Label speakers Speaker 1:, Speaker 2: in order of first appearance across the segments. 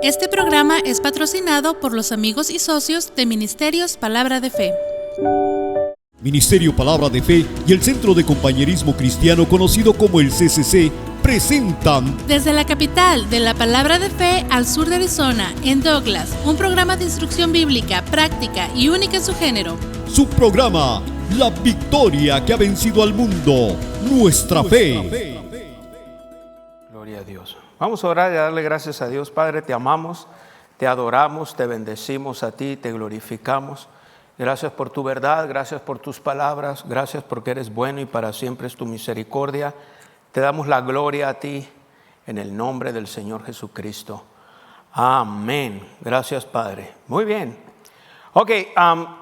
Speaker 1: Este programa es patrocinado por los amigos y socios de Ministerios Palabra de Fe.
Speaker 2: Ministerio Palabra de Fe y el Centro de Compañerismo Cristiano conocido como el CCC presentan
Speaker 1: Desde la capital de la Palabra de Fe al sur de Arizona, en Douglas, un programa de instrucción bíblica, práctica y única en su género.
Speaker 2: su programa, La Victoria que ha vencido al mundo, nuestra fe.
Speaker 3: Gloria a Dios. Vamos a orar y a darle gracias a Dios. Padre, te amamos, te adoramos, te bendecimos a ti, te glorificamos. Gracias por tu verdad, gracias por tus palabras, gracias porque eres bueno y para siempre es tu misericordia. Te damos la gloria a ti en el nombre del Señor Jesucristo. Amén. Gracias, Padre. Muy bien. Ok,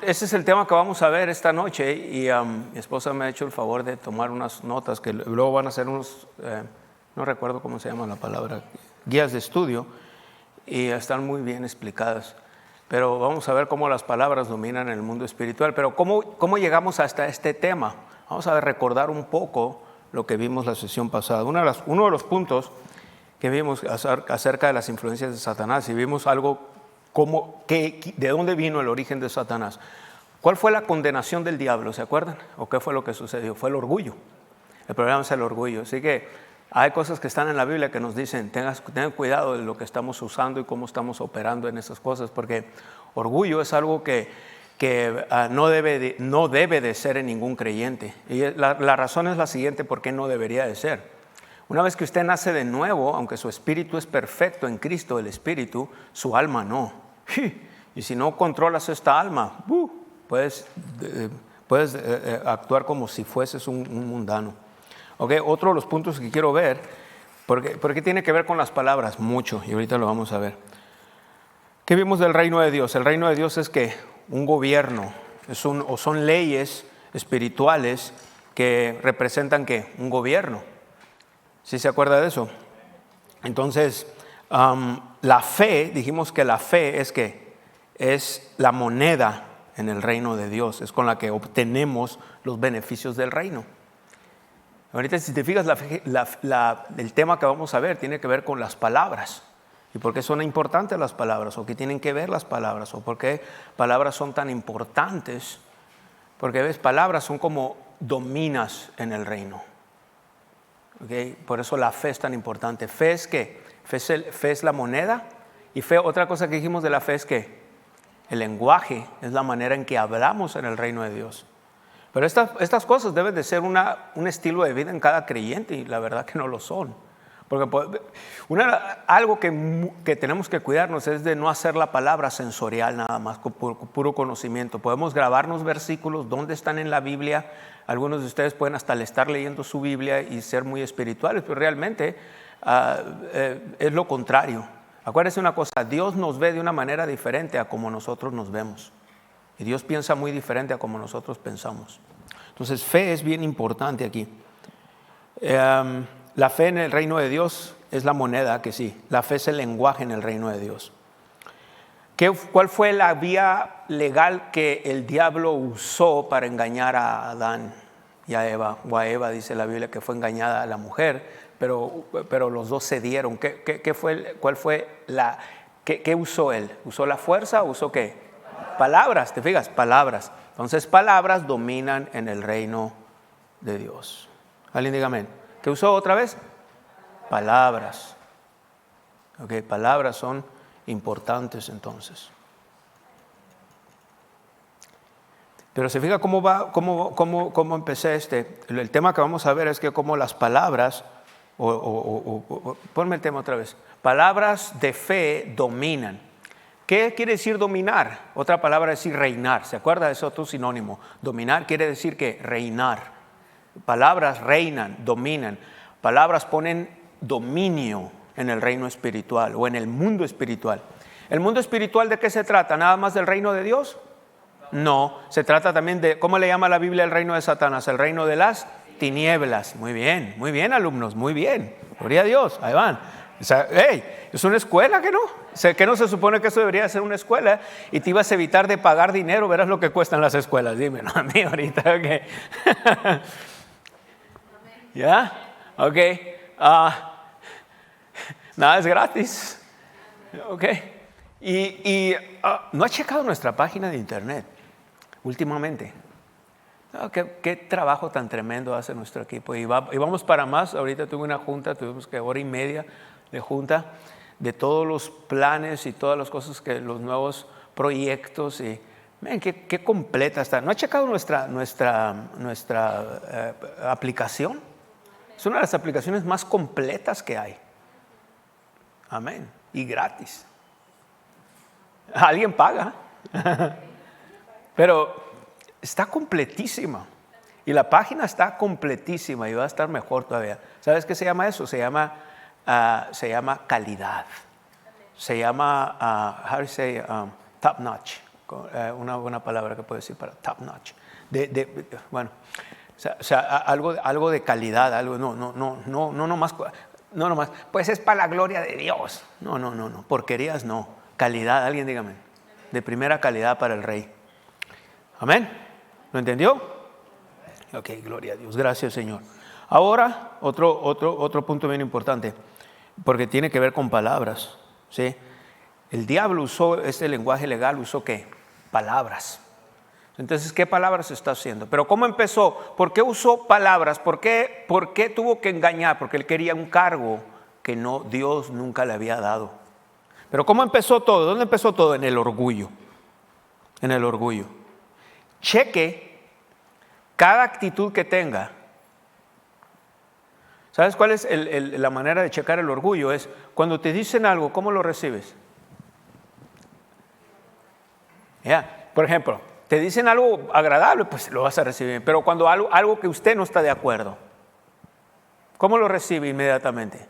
Speaker 3: este es el tema que vamos a ver esta noche y mi esposa me ha hecho el favor de tomar unas notas que luego van a ser unos, no recuerdo cómo se llama la palabra, guías de estudio, y están muy bien explicadas. Pero vamos a ver cómo las palabras dominan el mundo espiritual. Pero ¿cómo llegamos hasta este tema? Vamos a recordar un poco lo que vimos la sesión pasada. Uno de los puntos que vimos acerca de las influencias de Satanás, y vimos algo de dónde vino el origen de Satanás. ¿Cuál fue la condenación del diablo? ¿Se acuerdan? ¿O qué fue lo que sucedió? Fue el orgullo. El problema es el orgullo. Así que hay cosas que están en la Biblia que nos dicen, tengan cuidado de lo que estamos usando y cómo estamos operando en esas cosas, porque orgullo es algo que no debe de ser en ningún creyente. Y la razón es la siguiente, ¿por qué no debería de ser? Una vez que usted nace de nuevo, aunque su espíritu es perfecto en Cristo, el espíritu, su alma no. Y si no controlas esta alma, puedes actuar como si fueses un mundano. Okay, otro de los puntos que quiero ver, porque tiene que ver con las palabras, mucho, y ahorita lo vamos a ver. ¿Qué vimos del reino de Dios? El reino de Dios es que un gobierno, son leyes espirituales que representan ¿qué? Un gobierno. ¿Sí se acuerda de eso? Entonces, la fe, dijimos que la fe es la moneda en el reino de Dios, es con la que obtenemos los beneficios del reino. Ahorita, si te fijas, el tema que vamos a ver tiene que ver con las palabras. ¿Y por qué son importantes las palabras? ¿O qué tienen que ver las palabras? ¿O por qué palabras son tan importantes? Porque, ¿ves? Palabras son como dominas en el reino. ¿Okay? Por eso la fe es tan importante. ¿Fe es qué? Fe es la moneda. Y fe, otra cosa que dijimos de la fe es que el lenguaje es la manera en que hablamos en el reino de Dios. Pero estas cosas deben de ser un estilo de vida en cada creyente, y la verdad que no lo son. Porque algo que tenemos que cuidarnos es de no hacer la palabra sensorial nada más, por puro conocimiento. Podemos grabarnos versículos, dónde están en la Biblia. Algunos de ustedes pueden hasta estar leyendo su Biblia y ser muy espirituales, pero realmente es lo contrario. Acuérdense una cosa, Dios nos ve de una manera diferente a como nosotros nos vemos. Y Dios piensa muy diferente a como nosotros pensamos. Entonces, fe es bien importante aquí. La fe en el reino de Dios es la moneda, que sí. La fe es el lenguaje en el reino de Dios. ¿Cuál fue la vía legal que el diablo usó para engañar a Adán y a Eva? O a Eva dice la Biblia que fue engañada a la mujer, pero los dos cedieron. ¿Qué usó él? ¿Usó la fuerza o usó qué? Palabras, ¿te fijas? Palabras. Entonces, palabras dominan en el reino de Dios. Alguien diga amén. ¿Qué usó otra vez? Palabras. Okay, palabras son importantes entonces. Pero se fija cómo empecé el tema que vamos a ver es que cómo las palabras, ponme el tema otra vez. Palabras de fe dominan. ¿Qué quiere decir dominar? Otra palabra es decir reinar. ¿Se acuerda? Es otro sinónimo. Dominar quiere decir que reinar. Palabras reinan, dominan. Palabras ponen dominio en el reino espiritual o en el mundo espiritual. ¿El mundo espiritual de qué se trata? ¿Nada más del reino de Dios? No, se trata también de, ¿cómo le llama la Biblia el reino de Satanás? El reino de las tinieblas. Muy bien, alumnos, muy bien. Gloria a Dios, ahí van. O sea, es una escuela, ¿que no? O sea, que no se supone que eso debería ser una escuela y te ibas a evitar de pagar dinero. Verás lo que cuestan las escuelas. Dime, no a mí ahorita, ok. ¿Ya? Ok. Nada es gratis. Ok. ¿No has checado nuestra página de internet últimamente? No, qué trabajo tan tremendo hace nuestro equipo. Y vamos para más. Ahorita tuve una junta, tuvimos que 1:30 de junta de todos los planes y todas las cosas, los nuevos proyectos. Y miren, qué completa está. ¿No has checado nuestra aplicación? Es una de las aplicaciones más completas que hay. Amén. Y gratis. Alguien paga. Pero está completísima. Y la página está completísima y va a estar mejor todavía. ¿Sabes qué se llama eso? Se llama calidad. Se llama, how do you say, top notch. Una buena palabra que puedo decir para top notch. Bueno, o sea, algo de calidad, algo, no nomás, pues es para la gloria de Dios. No, porquerías no. Calidad, alguien dígame, de primera calidad para el Rey. Amén. ¿Lo entendió? Ok, gloria a Dios. Gracias, Señor. Ahora, otro punto bien importante, porque tiene que ver con palabras, ¿sí? El diablo usó este lenguaje legal, usó ¿qué? Palabras. Entonces, ¿qué palabras está haciendo? Pero ¿cómo empezó? ¿Por qué usó palabras? ¿Por qué tuvo que engañar? Porque él quería un cargo que Dios nunca le había dado. Pero ¿cómo empezó todo? ¿Dónde empezó todo? En el orgullo. En el orgullo. Cheque cada actitud que tenga. ¿Sabes cuál es la manera de checar el orgullo? Es cuando te dicen algo, ¿cómo lo recibes? Por ejemplo, te dicen algo agradable, pues lo vas a recibir. Pero cuando algo que usted no está de acuerdo, ¿cómo lo recibe inmediatamente?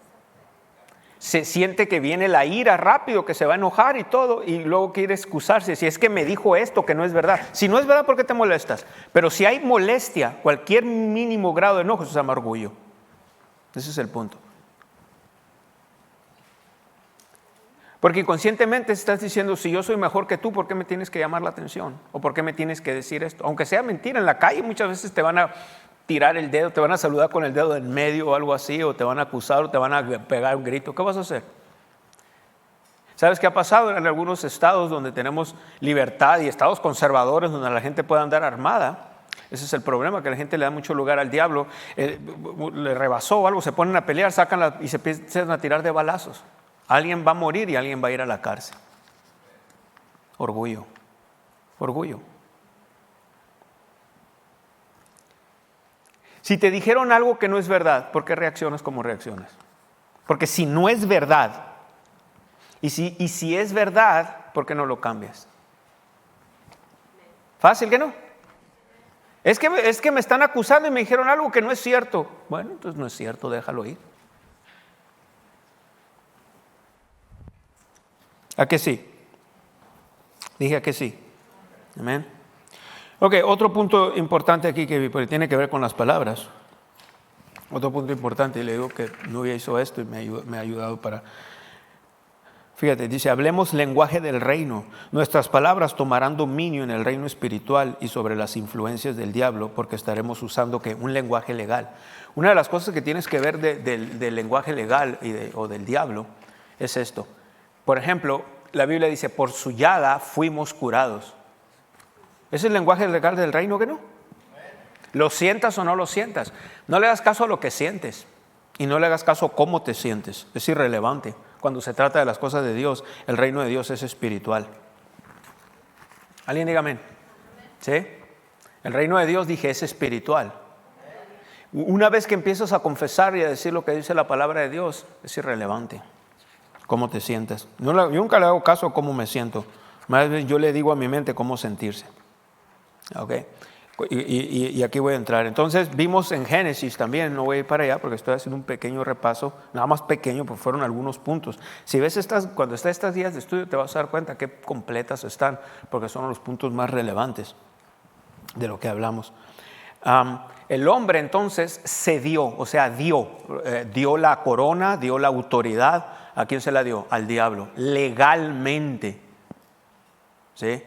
Speaker 3: Se siente que viene la ira rápido, que se va a enojar y todo, y luego quiere excusarse. Si es que me dijo esto que no es verdad. Si no es verdad, ¿por qué te molestas? Pero si hay molestia, cualquier mínimo grado de enojo, eso se llama orgullo. Ese es el punto. Porque inconscientemente estás diciendo, si yo soy mejor que tú, ¿por qué me tienes que llamar la atención? ¿O por qué me tienes que decir esto? Aunque sea mentira, en la calle muchas veces te van a tirar el dedo, te van a saludar con el dedo en medio o algo así, o te van a acusar o te van a pegar un grito. ¿Qué vas a hacer? ¿Sabes qué ha pasado en algunos estados donde tenemos libertad y estados conservadores donde la gente puede andar armada? Ese es el problema, que la gente le da mucho lugar al diablo. Le rebasó o algo, se ponen a pelear, y se empiezan a tirar de balazos. Alguien va a morir y alguien va a ir a la cárcel. Orgullo. Si te dijeron algo que no es verdad, ¿por qué reaccionas como reaccionas? Porque si no es verdad, y si es verdad, ¿por qué no lo cambias? Fácil que no. Es que me están acusando y me dijeron algo que no es cierto. Bueno, entonces no es cierto, déjalo ir. ¿A que sí? Dije a que sí. Amén. Ok, otro punto importante aquí porque tiene que ver con las palabras. Otro punto importante, y le digo que Nubia hizo esto y me ha ayudado para... Fíjate, dice, hablemos lenguaje del reino. Nuestras palabras tomarán dominio en el reino espiritual y sobre las influencias del diablo, porque estaremos usando un lenguaje legal. Una de las cosas que tienes que ver del lenguaje legal o del diablo es esto. Por ejemplo, la Biblia dice, por su llaga fuimos curados. ¿Es el lenguaje legal del reino que no? ¿Lo sientas o no lo sientas? No le hagas caso a lo que sientes y no le hagas caso a cómo te sientes. Es irrelevante. Cuando se trata de las cosas de Dios, el reino de Dios es espiritual. ¿Alguien diga amén? ¿Sí? El reino de Dios, dije, es espiritual. Una vez que empiezas a confesar y a decir lo que dice la palabra de Dios, es irrelevante. ¿Cómo te sientes? Yo nunca le hago caso a cómo me siento. Más bien yo le digo a mi mente cómo sentirse. ¿Ok? Y aquí voy a entrar. Entonces vimos en Génesis también, no voy a ir para allá porque estoy haciendo un pequeño repaso, nada más pequeño porque fueron algunos puntos. Si ves cuando estás estos días de estudio te vas a dar cuenta qué completas están, porque son los puntos más relevantes de lo que hablamos. El hombre entonces cedió, o sea, dio la corona, dio la autoridad. ¿A quién se la dio? Al diablo, legalmente. ¿Sí?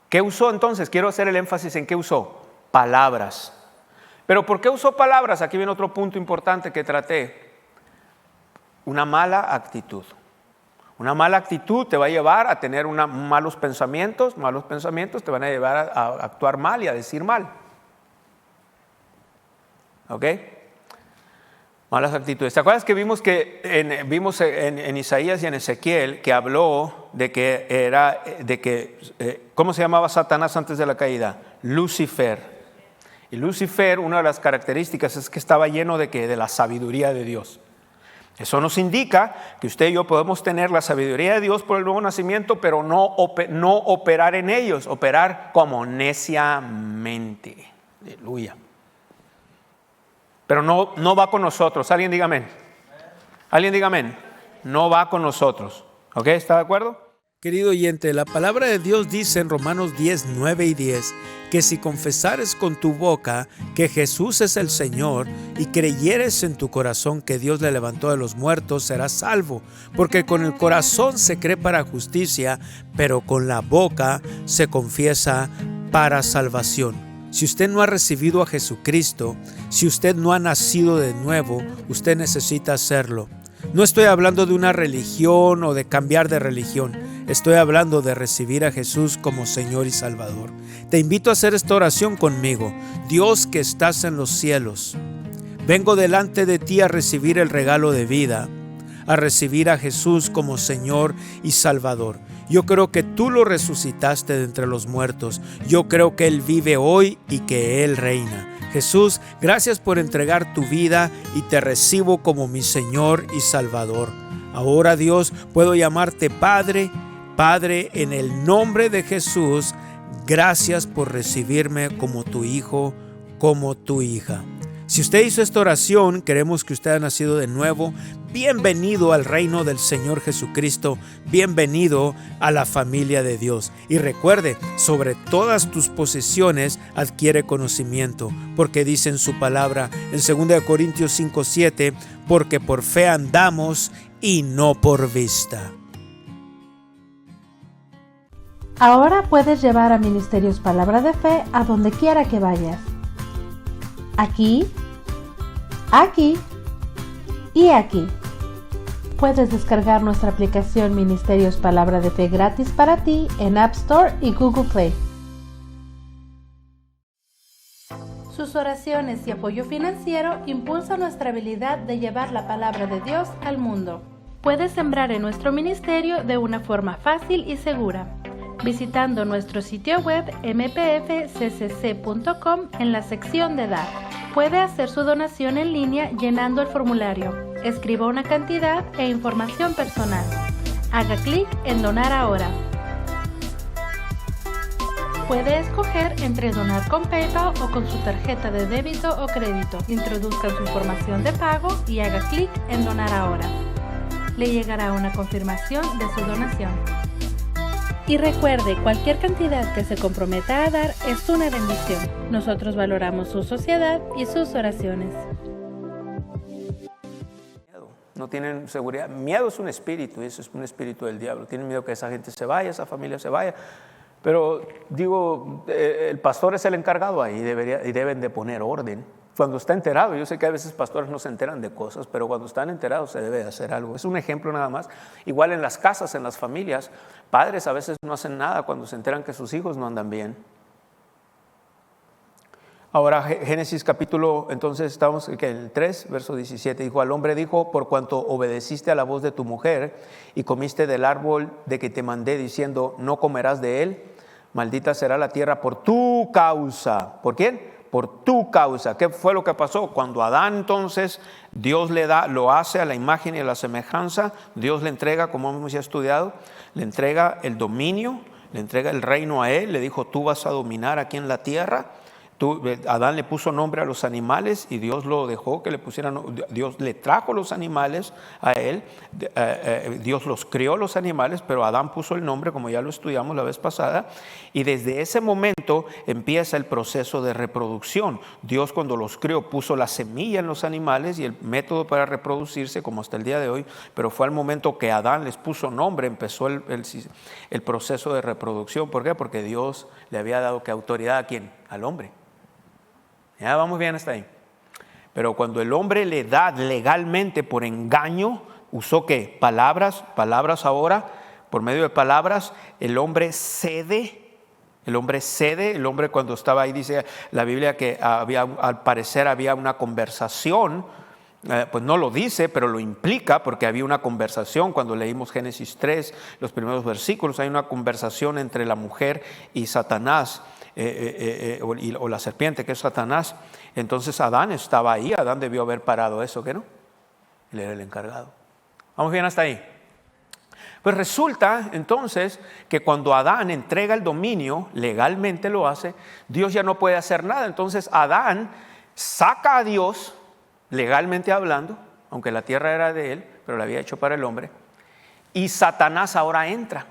Speaker 3: ¿Qué usó entonces? Quiero hacer el énfasis en qué usó. Palabras. ¿Pero por qué usó palabras? Aquí viene otro punto importante que traté. Una mala actitud. Una mala actitud te va a llevar a tener malos pensamientos te van a llevar a actuar mal y a decir mal. ¿Ok? Malas actitudes. ¿Te acuerdas que vimos en Isaías y en Ezequiel que habló de que ¿cómo se llamaba Satanás antes de la caída? Lucifer. Y Lucifer, una de las características es que estaba lleno de la sabiduría de Dios. Eso nos indica que usted y yo podemos tener la sabiduría de Dios por el nuevo nacimiento, pero no operar en ellos, operar como neciamente. Aleluya. Pero no va con nosotros. Alguien diga amén. Alguien diga amén. No va con nosotros. ¿Ok? ¿Está de acuerdo?
Speaker 4: Querido oyente, la palabra de Dios dice en Romanos 10, 9 y 10 que si confesares con tu boca que Jesús es el Señor y creyeres en tu corazón que Dios le levantó de los muertos, serás salvo. Porque con el corazón se cree para justicia, pero con la boca se confiesa para salvación. Si usted no ha recibido a Jesucristo, si usted no ha nacido de nuevo, usted necesita hacerlo. No estoy hablando de una religión o de cambiar de religión. Estoy hablando de recibir a Jesús como Señor y Salvador. Te invito a hacer esta oración conmigo. Dios que estás en los cielos, vengo delante de ti a recibir el regalo de vida, a recibir a Jesús como Señor y Salvador. Yo creo que tú lo resucitaste de entre los muertos. Yo creo que Él vive hoy y que Él reina. Jesús, gracias por entregar tu vida y te recibo como mi Señor y Salvador. Ahora, Dios, puedo llamarte Padre. Padre, en el nombre de Jesús, gracias por recibirme como tu hijo, como tu hija. Si usted hizo esta oración, queremos que usted haya nacido de nuevo. Bienvenido al reino del Señor Jesucristo. Bienvenido a la familia de Dios. Y recuerde, sobre todas tus posesiones adquiere conocimiento, porque dice en su palabra en 2 Corintios 5:7, porque por fe andamos y no por vista.
Speaker 1: Ahora puedes llevar a Ministerios Palabra de Fe a donde quiera que vayas. Aquí, aquí y aquí. Puedes descargar nuestra aplicación Ministerios Palabra de Fe gratis para ti en App Store y Google Play. Sus oraciones y apoyo financiero impulsan nuestra habilidad de llevar la palabra de Dios al mundo. Puedes sembrar en nuestro ministerio de una forma fácil y segura, visitando nuestro sitio web mpfccc.com en la sección de dar. Puede hacer su donación en línea llenando el formulario. Escriba una cantidad e información personal. Haga clic en Donar ahora. Puede escoger entre donar con PayPal o con su tarjeta de débito o crédito. Introduzca su información de pago y haga clic en Donar ahora. Le llegará una confirmación de su donación. Y recuerde, cualquier cantidad que se comprometa a dar es una bendición. Nosotros valoramos su sociedad y sus oraciones.
Speaker 3: No tienen seguridad. Miedo es un espíritu, eso es un espíritu del diablo. Tienen miedo que esa gente se vaya, esa familia se vaya. Pero digo, el pastor es el encargado ahí y deben de poner orden. Cuando está enterado, yo sé que a veces pastores no se enteran de cosas, pero cuando están enterados se debe de hacer algo. Es un ejemplo nada más. Igual en las casas, en las familias, padres a veces no hacen nada cuando se enteran que sus hijos no andan bien. Ahora Génesis capítulo, entonces estamos en el 3, verso 17, dijo: al hombre dijo, por cuanto obedeciste a la voz de tu mujer y comiste del árbol de que te mandé diciendo, no comerás de él, maldita será la tierra por tu causa. ¿Por quién? Por tu causa. ¿Qué fue lo que pasó? Cuando Adán entonces, Dios lo hace a la imagen y a la semejanza, Dios le entrega, como hemos ya estudiado, le entrega el dominio, le entrega el reino a él, le dijo, tú vas a dominar aquí en la tierra. Adán le puso nombre a los animales y Dios lo dejó que le pusieran. Dios le trajo los animales a él, Dios los crió los animales, pero Adán puso el nombre, como ya lo estudiamos la vez pasada, y desde ese momento empieza el proceso de reproducción. Dios, cuando los crió, puso la semilla en los animales y el método para reproducirse, como hasta el día de hoy, pero fue al momento que Adán les puso nombre, empezó el proceso de reproducción. ¿Por qué? Porque Dios le había dado ¿qué autoridad a quién? Al hombre. Ya vamos bien hasta ahí. Pero cuando el hombre le da legalmente por engaño, usó ¿qué? Palabras ahora, por medio de palabras, el hombre cede. El hombre cuando estaba ahí, dice la Biblia que al parecer había una conversación, pues no lo dice, pero lo implica porque había una conversación. Cuando leímos Génesis 3, los primeros versículos, hay una conversación entre la mujer y Satanás, o la serpiente que es Satanás. Entonces Adán estaba ahí, Adán debió haber parado eso, ¿qué no? Él era el encargado. ¿Vamos bien hasta ahí? Pues resulta entonces que cuando Adán entrega el dominio, legalmente lo hace, Dios ya no puede hacer nada. Entonces Adán saca a Dios, legalmente hablando, aunque la tierra era de él, pero la había hecho para el hombre, y Satanás ahora entra.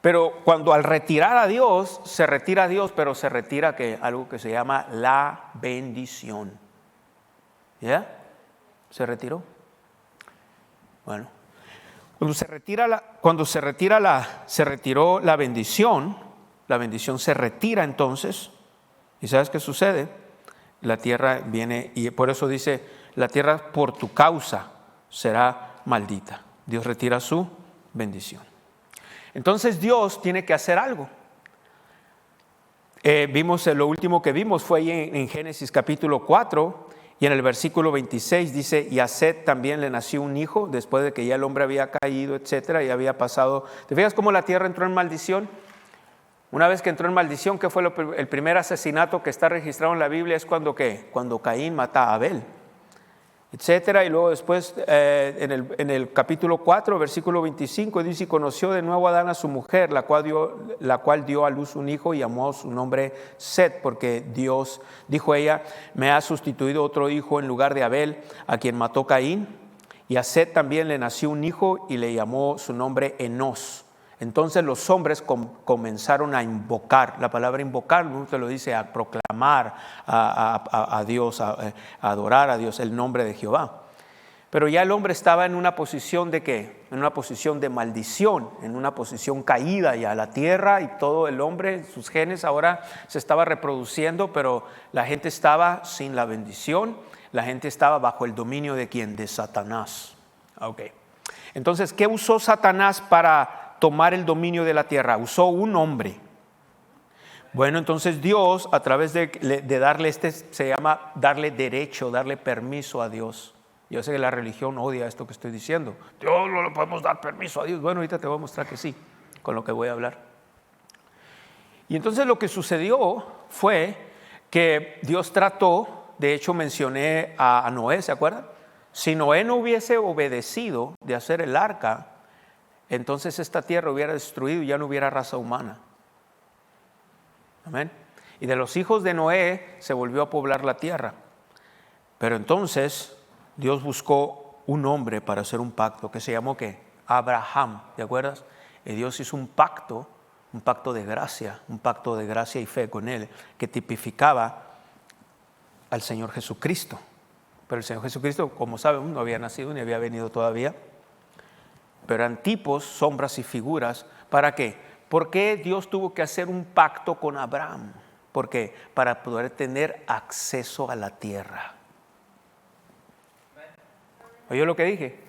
Speaker 3: Pero cuando al retirar a Dios, se retira a Dios, pero se retira algo que se llama la bendición. ¿Ya? Se retiró. Bueno. Cuando se retiró la bendición se retira entonces. ¿Y sabes qué sucede? La tierra viene, y por eso dice, la tierra por tu causa será maldita. Dios retira su bendición. Entonces Dios tiene que hacer algo. Lo último que vimos fue ahí en Génesis capítulo 4. Y en el versículo 26 dice, y a Set también le nació un hijo, después de que ya el hombre había caído, etcétera, y había pasado. ¿Te fijas cómo la tierra entró en maldición? Una vez que entró en maldición, ¿qué fue el primer asesinato que está registrado en la Biblia? Es cuando Caín mata a Abel, etcétera. Y luego después, en el capítulo 4, versículo 25, dice, y conoció de nuevo Adán a su mujer, la cual dio a luz un hijo y llamó su nombre Set, porque Dios, dijo ella, me ha sustituido otro hijo en lugar de Abel, a quien mató Caín. Y a Set también le nació un hijo y le llamó su nombre Enos. Entonces los hombres comenzaron a invocar, la palabra invocar, no te lo dice, a proclamar a Dios, a adorar a Dios, el nombre de Jehová. Pero ya el hombre estaba en una posición de ¿qué? En una posición de maldición, en una posición caída ya. La tierra y todo el hombre, sus genes ahora se estaba reproduciendo, pero la gente estaba sin la bendición, la gente estaba bajo el dominio de ¿quién? De Satanás. Okay. Entonces, ¿qué usó Satanás para tomar el dominio de la tierra? Usó un hombre. Bueno, entonces Dios, a través de darle se llama darle derecho, darle permiso a Dios. Yo sé que la religión odia esto que estoy diciendo. Dios no le podemos dar permiso a Dios. Bueno, ahorita te voy a mostrar que sí, con lo que voy a hablar. Y entonces lo que sucedió fue que Dios trató, de hecho mencioné a Noé, ¿se acuerdan? Si Noé no hubiese obedecido de hacer el arca, entonces esta tierra hubiera destruido y ya no hubiera raza humana. Amén. Y de los hijos de Noé se volvió a poblar la tierra. Pero entonces Dios buscó un hombre para hacer un pacto que se llamó ¿qué? Abraham, ¿te acuerdas? Y Dios hizo un pacto de gracia, un pacto de gracia y fe con él, que tipificaba al Señor Jesucristo. Pero el Señor Jesucristo, como saben, no había nacido ni había venido todavía. Pero eran tipos, sombras y figuras. ¿Para qué? ¿Por qué Dios tuvo que hacer un pacto con Abraham? ¿Por qué? Para poder tener acceso a la tierra. ¿Oyó lo que dije?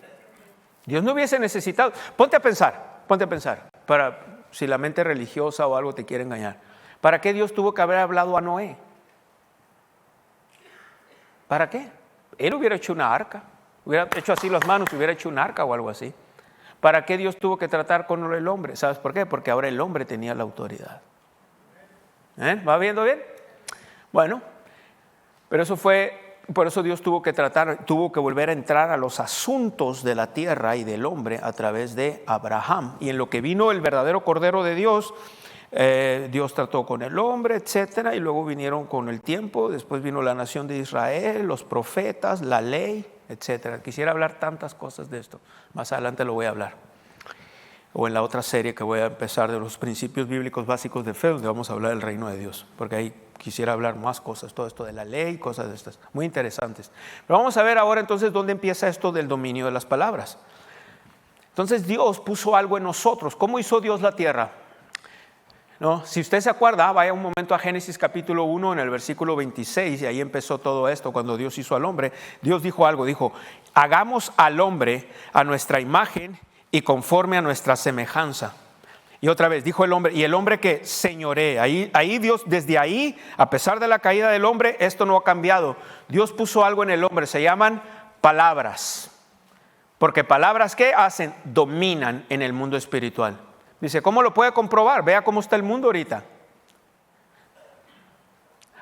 Speaker 3: Dios no hubiese necesitado. Ponte a pensar, para si la mente religiosa o algo te quiere engañar. ¿Para qué Dios tuvo que haber hablado a Noé? ¿Para qué? Él hubiera hecho una arca, hubiera hecho así las manos, hubiera hecho un arca o algo así. ¿Para qué Dios tuvo que tratar con el hombre? ¿Sabes por qué? Porque ahora el hombre tenía la autoridad. ¿Va viendo bien? Bueno, pero por eso Dios tuvo que volver a entrar a los asuntos de la tierra y del hombre a través de Abraham. Y en lo que vino el verdadero Cordero de Dios, Dios trató con el hombre, etcétera, y luego vinieron con el tiempo, después vino la nación de Israel, los profetas, la ley, etcétera. Quisiera hablar tantas cosas de esto, más adelante lo voy a hablar, o en la otra serie que voy a empezar de los principios bíblicos básicos de fe, donde vamos a hablar del reino de Dios, porque ahí quisiera hablar más cosas, todo esto de la ley, cosas de estas, muy interesantes. Pero vamos a ver ahora entonces dónde empieza esto del dominio de las palabras. Entonces Dios puso algo en nosotros. ¿Cómo hizo Dios la tierra? ¿no? Si usted se acuerda, vaya un momento a Génesis capítulo 1 en el versículo 26, y ahí empezó todo esto cuando Dios hizo al hombre. Dios dijo algo, dijo, hagamos al hombre a nuestra imagen y conforme a nuestra semejanza. Y otra vez dijo el hombre, y el hombre que señoree. Ahí Dios, desde ahí, a pesar de la caída del hombre, esto no ha cambiado. Dios puso algo en el hombre, se llaman palabras. Porque palabras, ¿qué hacen? Dominan en el mundo espiritual. Dice, ¿cómo lo puede comprobar? Vea cómo está el mundo ahorita.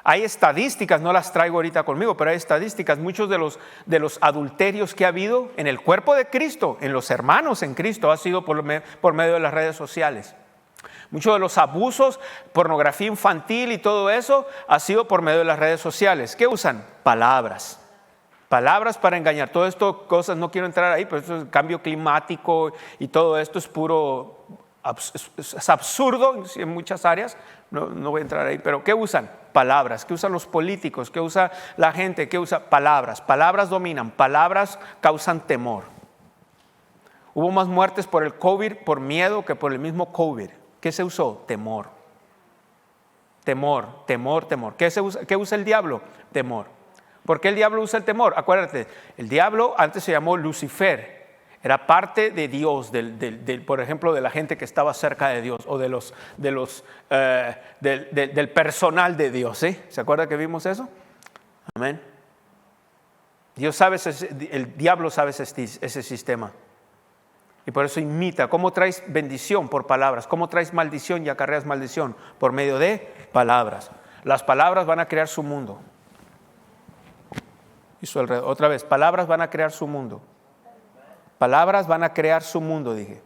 Speaker 3: Hay estadísticas, no las traigo ahorita conmigo, pero hay estadísticas. Muchos de los adulterios que ha habido en el cuerpo de Cristo, en los hermanos en Cristo, ha sido por medio de las redes sociales. Muchos de los abusos, pornografía infantil y todo eso, ha sido por medio de las redes sociales. ¿Qué usan? Palabras. Palabras para engañar. Todo esto, cosas, no quiero entrar ahí, pero esto es cambio climático y todo esto es puro... Es absurdo en muchas áreas, no voy a entrar ahí, pero ¿qué usan? Palabras. ¿Qué usan los políticos? ¿Qué usa la gente? ¿Qué usa? Palabras. Palabras dominan, palabras causan temor. Hubo más muertes por el COVID, por miedo, que por el mismo COVID. ¿Qué se usó? Temor. Temor, temor, temor. ¿Qué usa el diablo? Temor. ¿Por qué el diablo usa el temor? Acuérdate, el diablo antes se llamó Lucifer. Era parte de Dios, por ejemplo, de la gente que estaba cerca de Dios o del personal de Dios. ¿Sí? ¿Se acuerda que vimos eso? Amén. Dios sabe, el diablo sabe ese sistema. Y por eso imita. ¿Cómo traes bendición? Por palabras. ¿Cómo traes maldición y acarreas maldición? Por medio de palabras. Las palabras van a crear su mundo. Y su alrededor. Otra vez, palabras van a crear su mundo. Palabras van a crear su mundo, dije.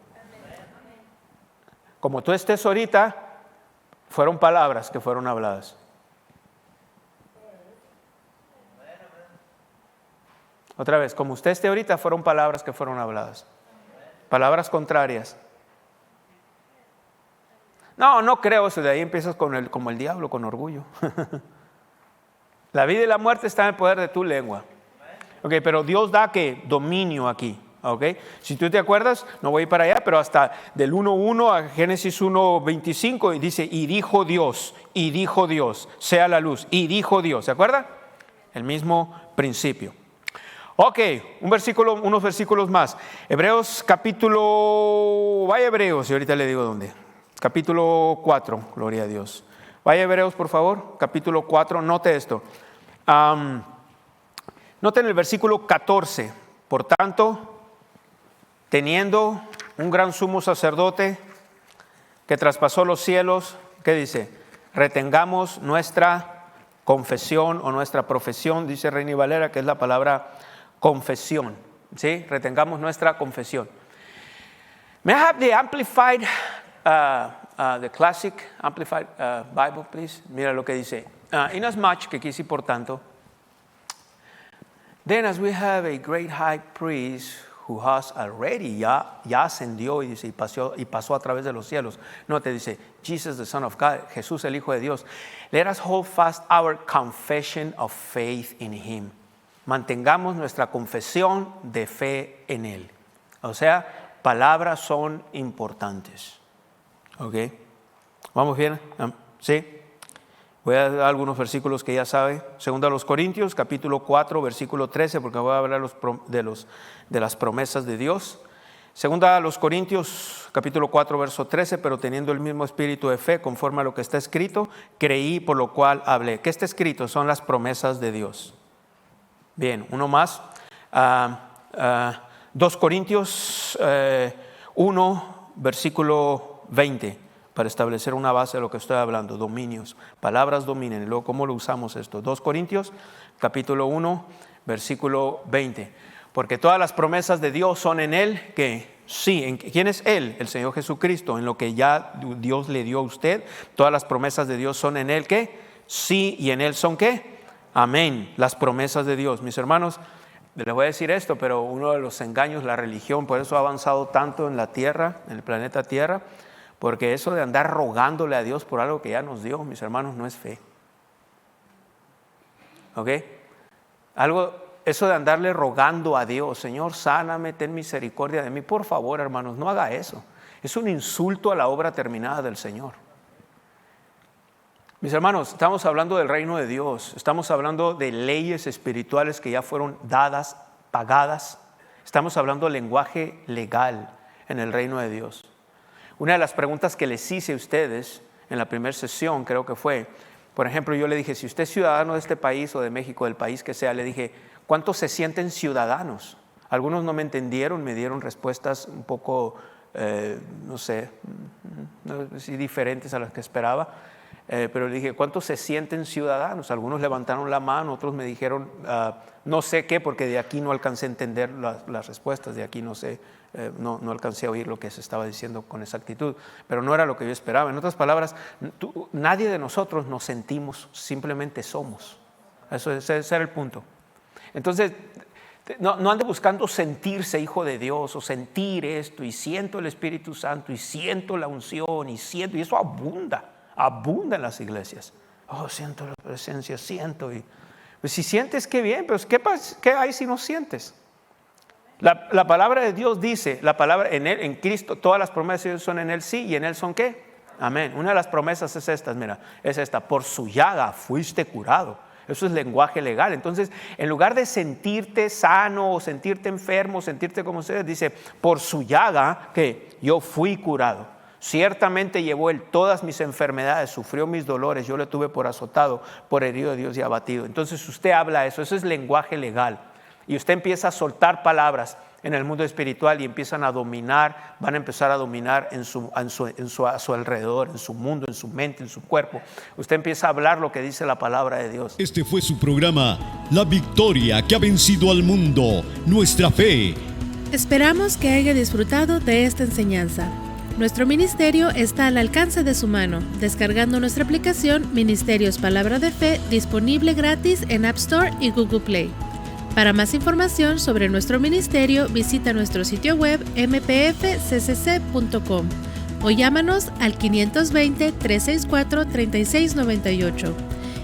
Speaker 3: Como tú estés ahorita, fueron palabras que fueron habladas. Otra vez, como usted esté ahorita, fueron palabras que fueron habladas. Palabras contrarias. No creo eso. De ahí empiezas como el diablo, con orgullo. La vida y la muerte están en el poder de tu lengua. Ok, pero Dios da ¿qué? Dominio aquí. Okay. Si tú te acuerdas, no voy a ir para allá, pero hasta del 1:1 a Génesis 1:25 y dice, y dijo Dios, sea la luz, y dijo Dios, ¿se acuerda? El mismo principio. Ok, unos versículos más. Hebreos capítulo, vaya Hebreos, y ahorita le digo dónde. Capítulo 4, gloria a Dios. Vaya Hebreos, por favor, capítulo 4, note esto. Noten el versículo 14, por tanto, teniendo un gran sumo sacerdote que traspasó los cielos, ¿qué dice? Retengamos nuestra confesión o nuestra profesión, dice Reina Valera, que es la palabra confesión. ¿Sí? Retengamos nuestra confesión. May I have the amplified, the classic amplified Bible, please? Mira lo que dice. Inasmuch, que quise por tanto, then as we have a great high priest who has already, ya ascendió y dice, y pasó a través de los cielos. No te dice, Jesus the Son of God, Jesús el Hijo de Dios. Let us hold fast our confession of faith in Him. Mantengamos nuestra confesión de fe en Él. O sea, palabras son importantes. ¿Ok? ¿Vamos bien? ¿Sí? Voy a dar algunos versículos que ya sabe. Segunda a los Corintios, capítulo 4, versículo 13, porque voy a hablar de las promesas de Dios. Segunda a los Corintios, capítulo 4, verso 13, pero teniendo el mismo espíritu de fe, conforme a lo que está escrito, creí, por lo cual hablé. ¿Qué está escrito? Son las promesas de Dios. Bien, uno más. 2 Corintios 1, versículo 20. Para establecer una base de lo que estoy hablando, dominios, palabras dominen. Y luego, ¿cómo lo usamos esto? 2 Corintios, capítulo 1, versículo 20. Porque todas las promesas de Dios son en Él, que sí, ¿quién es Él? El Señor Jesucristo, en lo que ya Dios le dio a usted. Todas las promesas de Dios son en Él, ¿qué? Sí, y en Él son, ¿qué? Amén, las promesas de Dios. Mis hermanos, les voy a decir esto, pero uno de los engaños, la religión, por eso ha avanzado tanto en la tierra, en el planeta Tierra. Porque eso de andar rogándole a Dios por algo que ya nos dio, mis hermanos, no es fe. ¿Ok? Eso de andarle rogando a Dios, Señor, sáname, ten misericordia de mí. Por favor, hermanos, no haga eso. Es un insulto a la obra terminada del Señor. Mis hermanos, estamos hablando del reino de Dios, estamos hablando de leyes espirituales que ya fueron dadas, pagadas. Estamos hablando de lenguaje legal en el reino de Dios. Una de las preguntas que les hice a ustedes en la primera sesión, creo que fue, por ejemplo, yo le dije, si usted es ciudadano de este país o de México, del país que sea, le dije, ¿cuántos se sienten ciudadanos? Algunos no me entendieron, me dieron respuestas un poco, no sé, diferentes a las que esperaba. Pero le dije, ¿cuántos se sienten ciudadanos? Algunos levantaron la mano, otros me dijeron, no sé qué, porque de aquí no alcancé a entender las respuestas, de aquí no sé, no alcancé a oír lo que se estaba diciendo con exactitud, pero no era lo que yo esperaba. En otras palabras, nadie de nosotros nos sentimos, simplemente somos. Ese era el punto. Entonces, no ande buscando sentirse hijo de Dios o sentir esto, y siento el Espíritu Santo, y siento la unción, y eso abunda en las iglesias. Oh, siento la presencia, siento. Y pues si sientes, qué bien, pero ¿qué hay si no sientes? La palabra de Dios dice, la palabra en él, en Cristo, todas las promesas de Dios son en él sí, y en él son ¿qué? Amén. Una de las promesas es esta, mira, es esta: por su llaga fuiste curado. Eso es lenguaje legal. Entonces, en lugar de sentirte sano o sentirte enfermo, sentirte como sea, dice, por su llaga que yo fui curado. Ciertamente llevó él todas mis enfermedades, sufrió mis dolores, yo le tuve por azotado, por herido de Dios y abatido. Entonces usted habla eso es lenguaje legal. Y usted empieza a soltar palabras en el mundo espiritual y empiezan a dominar, van a empezar a dominar a su alrededor, en su mundo, en su mente, en su cuerpo. Usted empieza a hablar lo que dice la palabra de Dios.
Speaker 2: Este fue su programa, La Victoria que ha vencido al mundo, nuestra fe.
Speaker 1: Esperamos que haya disfrutado de esta enseñanza. Nuestro ministerio está al alcance de su mano, descargando nuestra aplicación Ministerios Palabra de Fe, disponible gratis en App Store y Google Play. Para más información sobre nuestro ministerio, visita nuestro sitio web mpfccc.com o llámanos al 520-364-3698.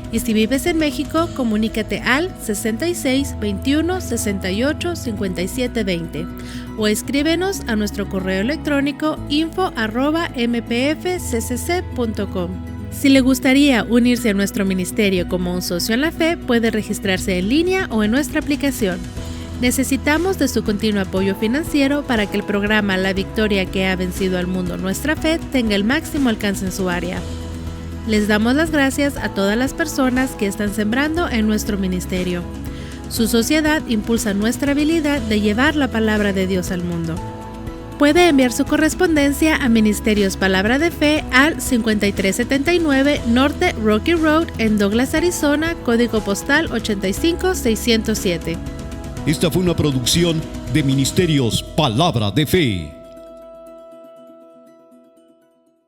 Speaker 1: Y si vives en México, comunícate al 66 21 68 57 20 o escríbenos a nuestro correo electrónico info@mpfccc.com. Si le gustaría unirse a nuestro ministerio como un socio en la fe, puede registrarse en línea o en nuestra aplicación. Necesitamos de su continuo apoyo financiero para que el programa La Victoria que ha vencido al mundo, nuestra fe, tenga el máximo alcance en su área. Les damos las gracias a todas las personas que están sembrando en nuestro ministerio. Su sociedad impulsa nuestra habilidad de llevar la palabra de Dios al mundo. Puede enviar su correspondencia a Ministerios Palabra de Fe al 5379 Norte Rocky Road en Douglas, Arizona, código postal 85607.
Speaker 2: Esta fue una producción de Ministerios Palabra de Fe.